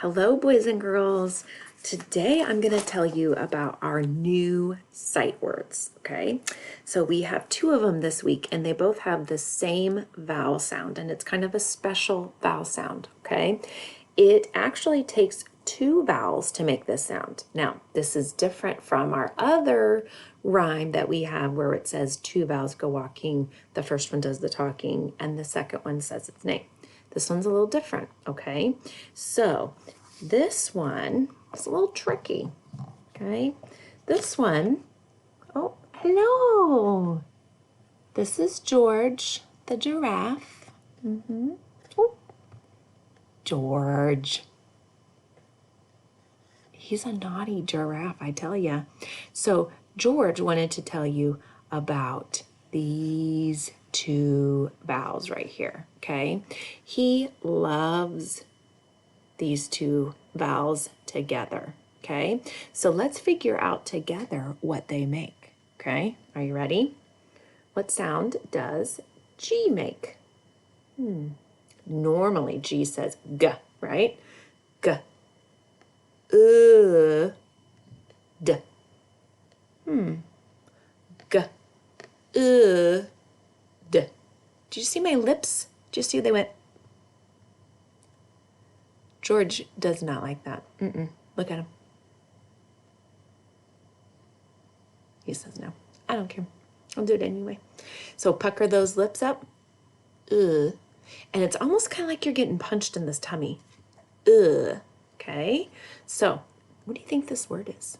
Hello, boys and girls. Today I'm going to tell you about our new sight words, okay? So we have two of them this week, and they both have the same vowel sound, and it's kind of a special vowel sound, okay? It actually takes two vowels to make this sound. Now, this is different from our other rhyme that we have where it says two vowels go walking. The first one does the talking, and the second one says its name. This one's a little different, okay? So this one is a little tricky, okay? This one, oh, hello. This is George, the giraffe. Oh, George. He's a naughty giraffe, I tell ya. So George wanted to tell you about these two vowels right here, okay? He loves these two vowels together, okay? So let's figure out together what they make, okay? Are you ready? What sound does G make? Normally G says G, right? G. D. G. D. Did you see my lips? Did you see they went? George does not like that. Look at him. He says no. I don't care. I'll do it anyway. So pucker those lips up. And it's almost kind of like you're getting punched in this tummy. Okay? So, what do you think this word is?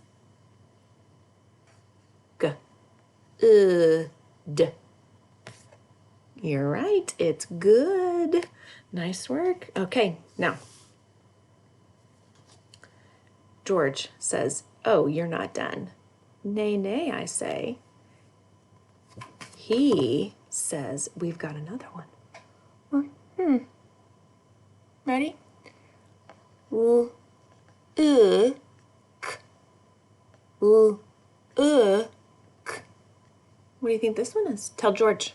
G. D. You're right. It's good. Nice work. Okay, now, George says, oh, you're not done. Nay, nay, I say. He says, we've got another one. Ready? K. K. What do you think this one is? Tell George.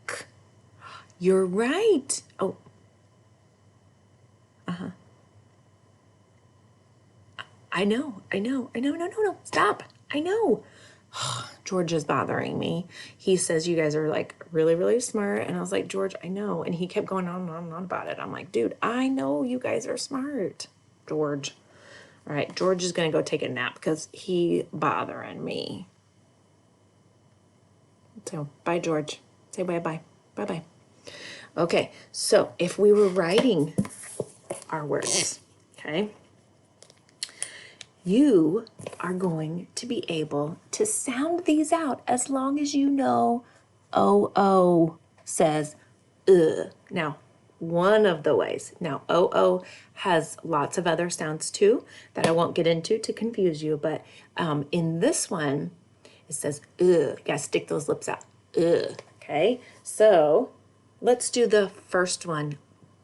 K. You're right. Oh. I know. No. Stop. I know. George is bothering me. He says you guys are like really, really smart. And I was like, George, I know. And he kept going on and on and on about it. I'm like, dude, I know you guys are smart. George. All right, George is going to go take a nap because he's bothering me. So, bye, George. Say bye-bye. Bye-bye. Okay, so if we were writing our words, okay, you are going to be able to sound these out as long as you know O says Now, one of the ways. Now, O has lots of other sounds too that I won't get into to confuse you, but in this one, it says You gotta stick those lips out. Okay, so let's do the first one.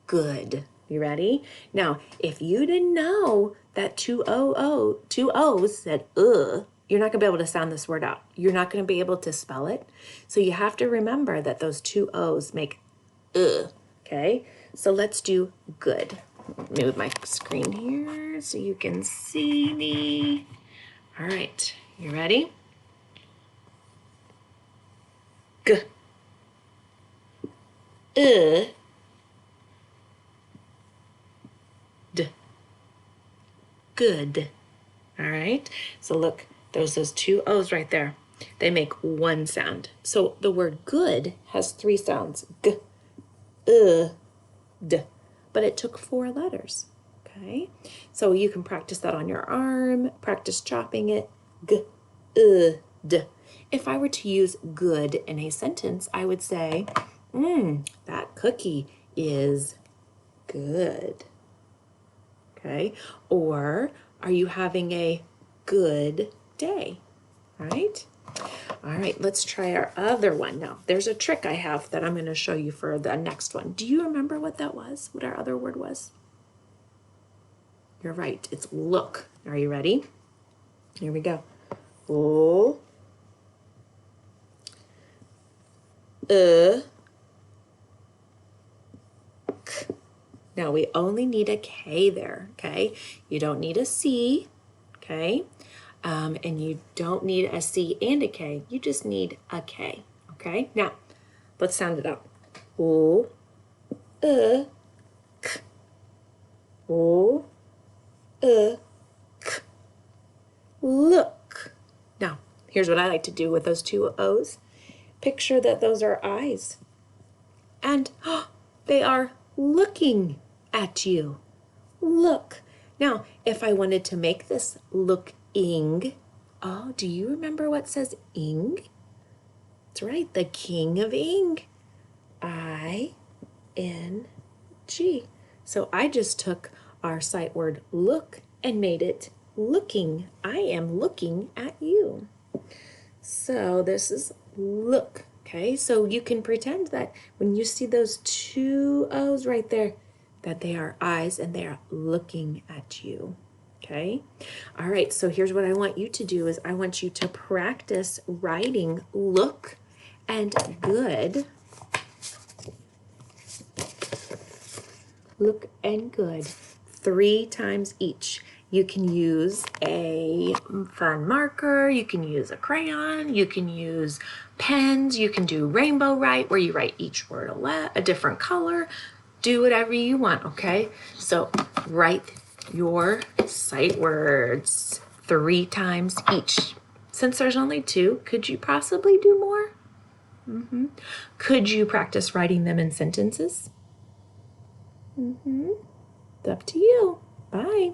Good. You ready? Now, if you didn't know that two O's said you're not gonna be able to sound this word out. You're not gonna be able to spell it. So you have to remember that those two O's make okay? So let's do good. Let me move my screen here so you can see me. All right, you ready? G. D. Good. All right, so look, there's those two O's right there. They make one sound. So the word good has three sounds. G, D. But it took four letters. Okay, so you can practice that on your arm, practice chopping it. G, D. If I were to use good in a sentence, I would say, that cookie is good. Okay, or are you having a good day? Right? All right, let's try our other one now. There's a trick I have that I'm going to show you for the next one. Do you remember what that was? What our other word was? You're right. It's look. Are you ready? Here we go. K. Now we only need a K there, okay? You don't need a C, okay? And you don't need a C and a K. You just need a K, okay? Now, let's sound it out. O, K. O, K. Look. Now, here's what I like to do with those two O's. Picture that those are eyes. And they are looking at you. Look. Now, if I wanted to make this look-ing, oh, do you remember what says ing? That's right, the king of ing. I-N-G. So I just took our sight word look and made it looking. I am looking at you. So this is look, okay? So you can pretend that when you see those two O's right there, that they are eyes and they are looking at you, okay? All right, so here's what I want you to do is I want you to practice writing look and good. Look and good 3 times each. You can use a fun marker, you can use a crayon, you can use pens, you can do rainbow write where you write each word a different color. Do whatever you want, okay? So write your sight words 3 times each. Since there's only 2, could you possibly do more? Could you practice writing them in sentences? It's up to you. Bye.